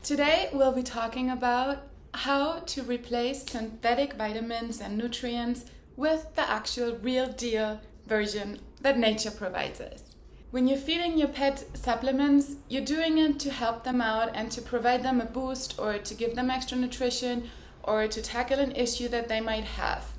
Today we'll be talking about how to replace synthetic vitamins and nutrients with the actual real deal version that nature provides us. When you're feeding your pet supplements, you're doing it to help them out and to provide them a boost or to give them extra nutrition or to tackle an issue that they might have.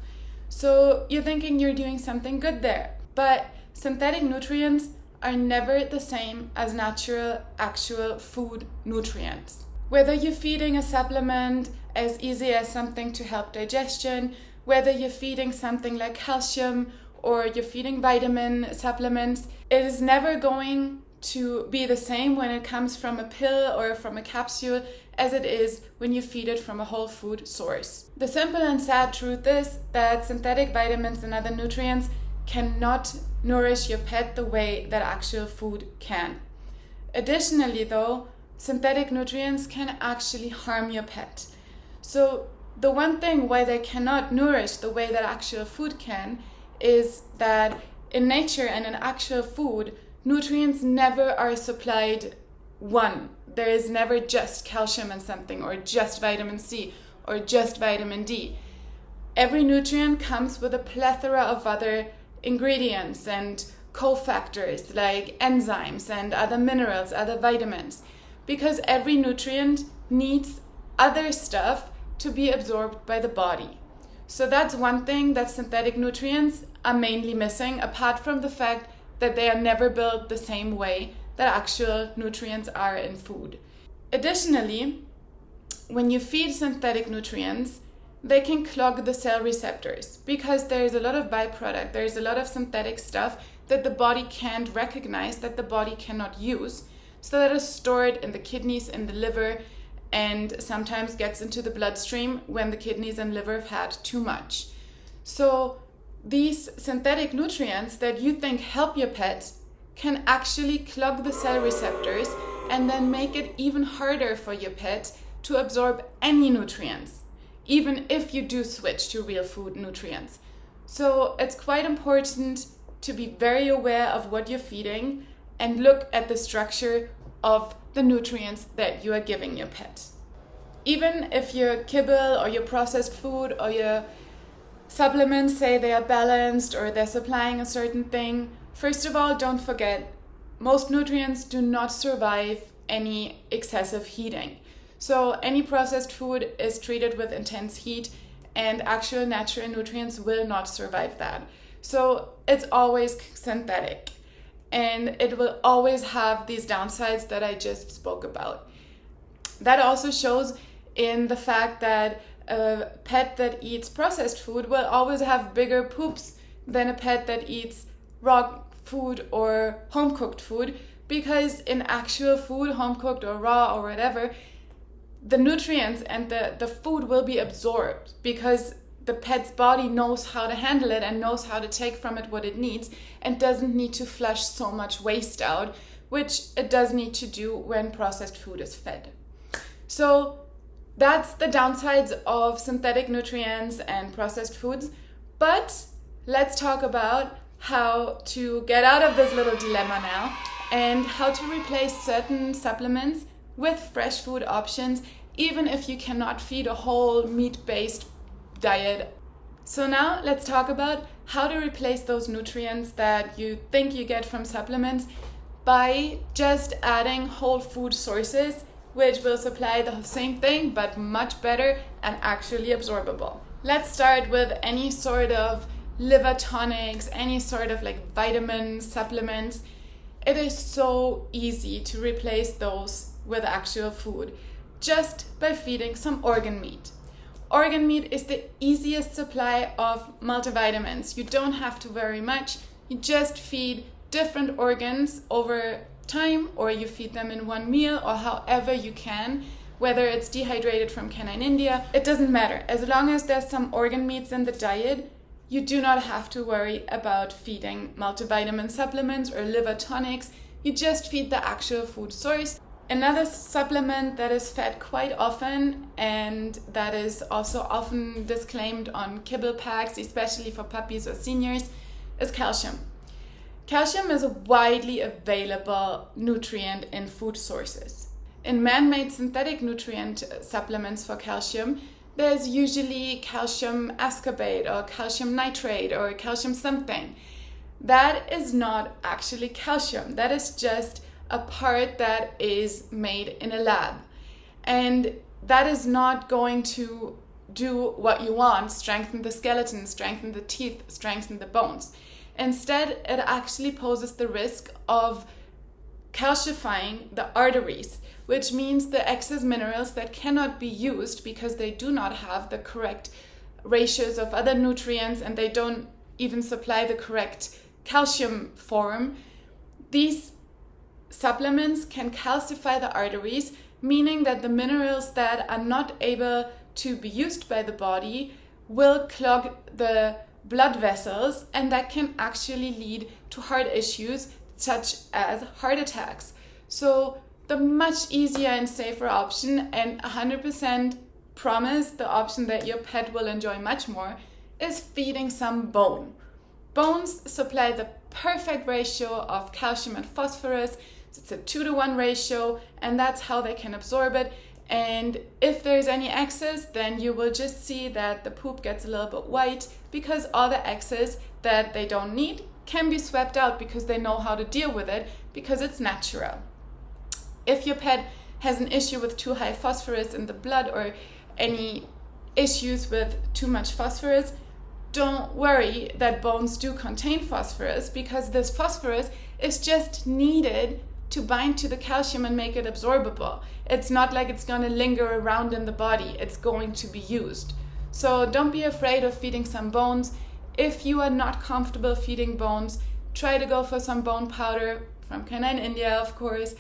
So you're thinking you're doing something good there. But synthetic nutrients are never the same as natural, actual food nutrients. Whether you're feeding a supplement as easy as something to help digestion, whether you're feeding something like calcium or you're feeding vitamin supplements, it is never going to be the same when it comes from a pill or from a capsule as it is when you feed it from a whole food source. The simple and sad truth is that synthetic vitamins and other nutrients cannot nourish your pet the way that actual food can. Additionally though, synthetic nutrients can actually harm your pet. So the one thing why they cannot nourish the way that actual food can is that in nature and in actual food, nutrients never are supplied one. There is never just calcium in something or just vitamin C or just vitamin D. Every nutrient comes with a plethora of other ingredients and cofactors like enzymes and other minerals, other vitamins, because every nutrient needs other stuff to be absorbed by the body. So that's one thing that synthetic nutrients are mainly missing, apart from the fact that they are never built the same way that actual nutrients are in food. Additionally, when you feed synthetic nutrients, they can clog the cell receptors because there is a lot of byproduct, there is a lot of synthetic stuff that the body can't recognize, that the body cannot use. So that is stored in the kidneys and the liver and sometimes gets into the bloodstream when the kidneys and liver have had too much. So these synthetic nutrients that you think help your pet can actually clog the cell receptors and then make it even harder for your pet to absorb any nutrients, even if you do switch to real food nutrients. So it's quite important to be very aware of what you're feeding and look at the structure of the nutrients that you are giving your pet. Even if your kibble or your processed food or your supplements say they are balanced or they're supplying a certain thing, first of all, don't forget, most nutrients do not survive any excessive heating. So any processed food is treated with intense heat and actual natural nutrients will not survive that. So it's always synthetic. And it will always have these downsides that I just spoke about. That also shows in the fact that a pet that eats processed food will always have bigger poops than a pet that eats raw food or home-cooked food, because in actual food, home-cooked or raw or whatever, the nutrients and the food will be absorbed because the pet's body knows how to handle it and knows how to take from it what it needs and doesn't need to flush so much waste out, which it does need to do when processed food is fed. So that's the downsides of synthetic nutrients and processed foods. But let's talk about how to get out of this little dilemma now and how to replace certain supplements with fresh food options, even if you cannot feed a whole meat-based diet. So now let's talk about how to replace those nutrients that you think you get from supplements by just adding whole food sources, which will supply the same thing but much better and actually absorbable. Let's start with any sort of liver tonics, any sort of like vitamin supplements. It is so easy to replace those with actual food just by feeding some organ meat. Organ meat is the easiest supply of multivitamins. You don't have to worry much. You just feed different organs over time, or you feed them in one meal, or however you can, whether it's dehydrated from canine India. It doesn't matter. As long as there's some organ meats in the diet, you do not have to worry about feeding multivitamin supplements or liver tonics. You just feed the actual food source. Another supplement that is fed quite often and that is also often disclaimed on kibble packs, especially for puppies or seniors, is calcium. Calcium is a widely available nutrient in food sources. in man-made synthetic nutrient supplements for calcium, there's usually calcium ascorbate or calcium nitrate or calcium something. That is not actually calcium. That is just a part that is made in a lab. And that is not going to do what you want, strengthen the skeleton, strengthen the teeth, strengthen the bones. Instead, it actually poses the risk of calcifying the arteries, which means the excess minerals that cannot be used because they do not have the correct ratios of other nutrients and they don't even supply the correct calcium form. These supplements can calcify the arteries, meaning that the minerals that are not able to be used by the body will clog the blood vessels, and that can actually lead to heart issues such as heart attacks. So the much easier and safer option, and 100% promise the option that your pet will enjoy much more, is feeding some bone. Bones supply the perfect ratio of calcium and phosphorus. It's a 2-to-1 ratio, and that's how they can absorb it. And if there's any excess, then you will just see that the poop gets a little bit white, because all the excess that they don't need can be swept out because they know how to deal with it, because it's natural. If your pet has an issue with too high phosphorus in the blood or any issues with too much phosphorus, don't worry that bones do contain phosphorus, because this phosphorus is just needed to bind to the calcium and make it absorbable. It's not like it's going to linger around in the body. It's going to be used. So don't be afraid of feeding some bones. If you are not comfortable feeding bones, try to go for some bone powder from Canine India, of course,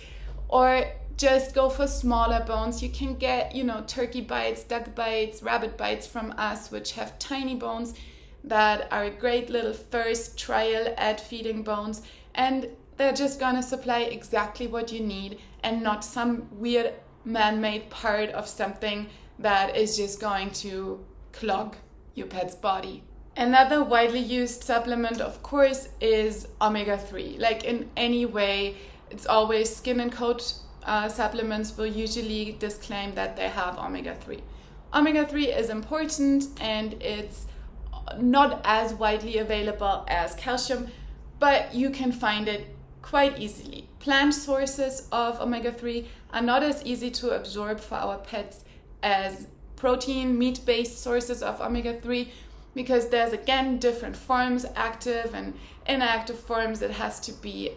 or just go for smaller bones. You can get, turkey bites, duck bites, rabbit bites from us, which have tiny bones that are a great little first trial at feeding bones. And they're just gonna supply exactly what you need, and not some weird man-made part of something that is just going to clog your pet's body. Another widely used supplement, of course, is omega-3. Like in any way, it's always skin and coat supplements will usually disclaim that they have omega-3. Omega-3 is important, and it's not as widely available as calcium, but you can find it quite easily. Plant sources of omega-3 are not as easy to absorb for our pets as protein, meat-based sources of omega-3, because there's again different forms, active and inactive forms. It has to be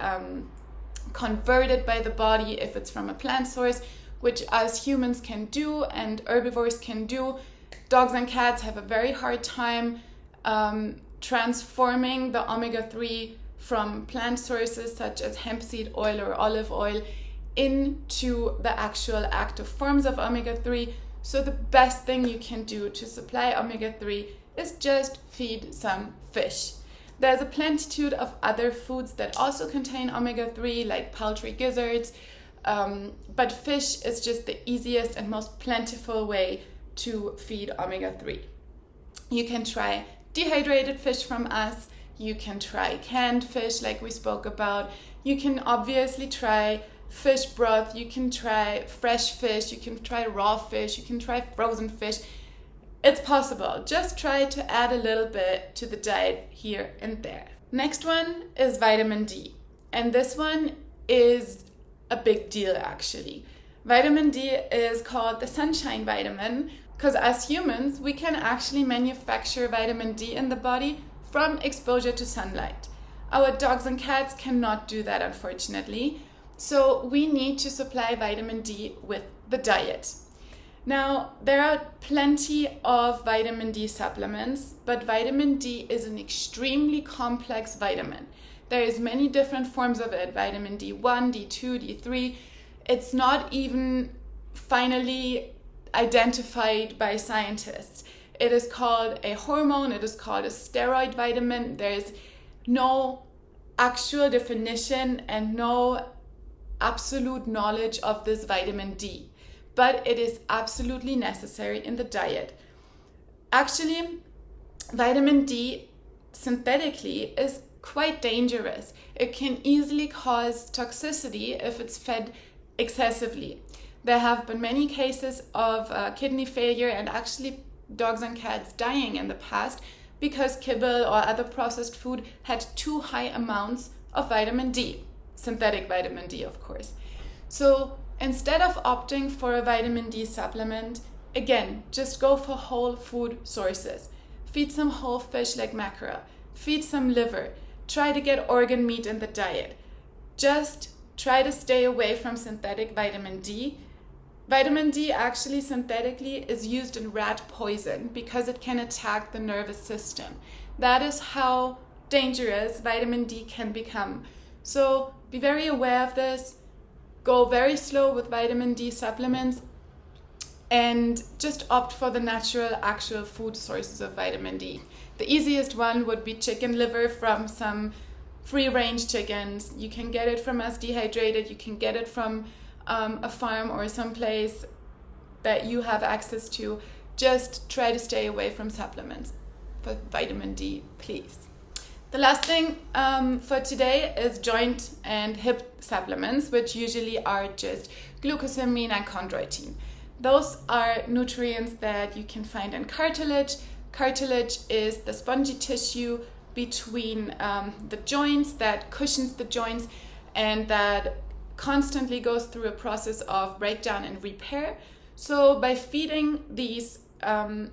converted by the body if it's from a plant source, which us humans can do and herbivores can do. Dogs and cats have a very hard time transforming the omega-3 from plant sources such as hemp seed oil or olive oil into the actual active forms of omega-3. So the best thing you can do to supply omega-3 is just feed some fish. There's a plentitude of other foods that also contain omega-3, like poultry gizzards, but fish is just the easiest and most plentiful way to feed omega-3. You can try dehydrated fish from us. You can try canned fish like we spoke about. You can obviously try fish broth. You can try fresh fish. You can try raw fish. You can try frozen fish. It's possible. Just try to add a little bit to the diet here and there. Next one is vitamin D. And this one is a big deal actually. Vitamin D is called the sunshine vitamin because as humans, we can actually manufacture vitamin D in the body from exposure to sunlight. Our dogs and cats cannot do that, unfortunately. So we need to supply vitamin D with the diet. Now, there are plenty of vitamin D supplements, but vitamin D is an extremely complex vitamin. There is many different forms of it, vitamin D1, D2, D3. It's not even finally identified by scientists. It is called a hormone, it is called a steroid vitamin. There's no actual definition and no absolute knowledge of this vitamin D, but it is absolutely necessary in the diet. Actually, vitamin D synthetically is quite dangerous. It can easily cause toxicity if it's fed excessively. There have been many cases of kidney failure and actually dogs and cats dying in the past because kibble or other processed food had too high amounts of vitamin D, synthetic vitamin D, of course. So instead of opting for a vitamin D supplement, again, just go for whole food sources. Feed some whole fish like mackerel, feed some liver, try to get organ meat in the diet. Just try to stay away from synthetic vitamin D. Vitamin D actually synthetically is used in rat poison because it can attack the nervous system. That is how dangerous vitamin D can become. So be very aware of this. Go very slow with vitamin D supplements and just opt for the natural actual food sources of vitamin D. The easiest one would be chicken liver from some free-range chickens. You can get it from us dehydrated. You can get it from a farm or someplace that you have access to. Just try to stay away from supplements for vitamin D, please. The last thing for today is joint and hip supplements, which usually are just glucosamine and chondroitin. Those are nutrients that you can find in cartilage. Cartilage is the spongy tissue between the joints that cushions the joints and that constantly goes through a process of breakdown and repair. So by feeding these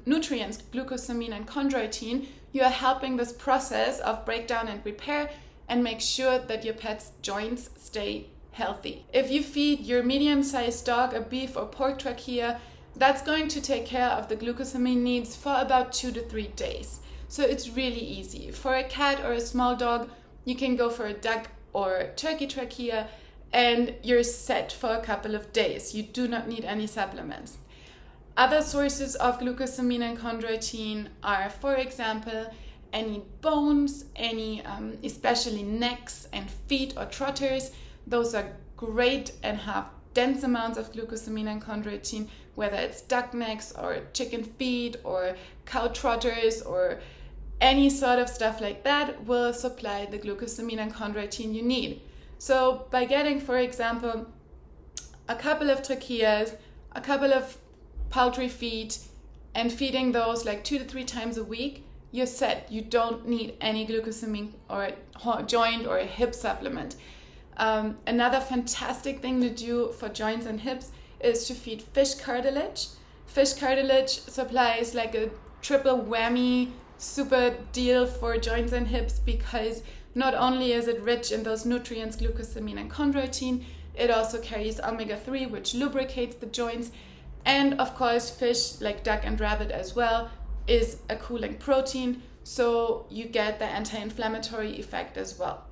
nutrients, glucosamine and chondroitin, you are helping this process of breakdown and repair and make sure that your pet's joints stay healthy. If you feed your medium-sized dog a beef or pork trachea, that's going to take care of the glucosamine needs for about 2 to 3 days. So it's really easy. For a cat or a small dog, you can go for a duck or turkey trachea and you're set for a couple of days. You do not need any supplements. Other sources of glucosamine and chondroitin are, for example, any bones, any especially necks and feet or trotters. Those are great and have dense amounts of glucosamine and chondroitin, whether it's duck necks or chicken feet or cow trotters or any sort of stuff like that will supply the glucosamine and chondroitin you need. So by getting, for example, a couple of tracheas, a couple of poultry feet, and feeding those like 2 to 3 times a week, you're set. You don't need any glucosamine or joint or a hip supplement. Another fantastic thing to do for joints and hips is to feed fish cartilage. Fish cartilage supplies like a triple whammy super deal for joints and hips because not only is it rich in those nutrients, glucosamine and chondroitin, it also carries omega-3, which lubricates the joints. And of course, fish like duck and rabbit as well is a cooling protein, so you get the anti-inflammatory effect as well.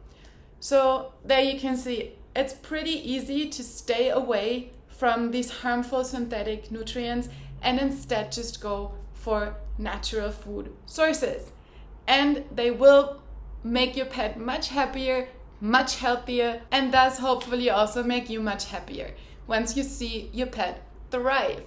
So there you can see it's pretty easy to stay away from these harmful synthetic nutrients and instead just go for natural food sources. And they will make your pet much happier, much healthier, and thus hopefully also make you much happier once you see your pet thrive.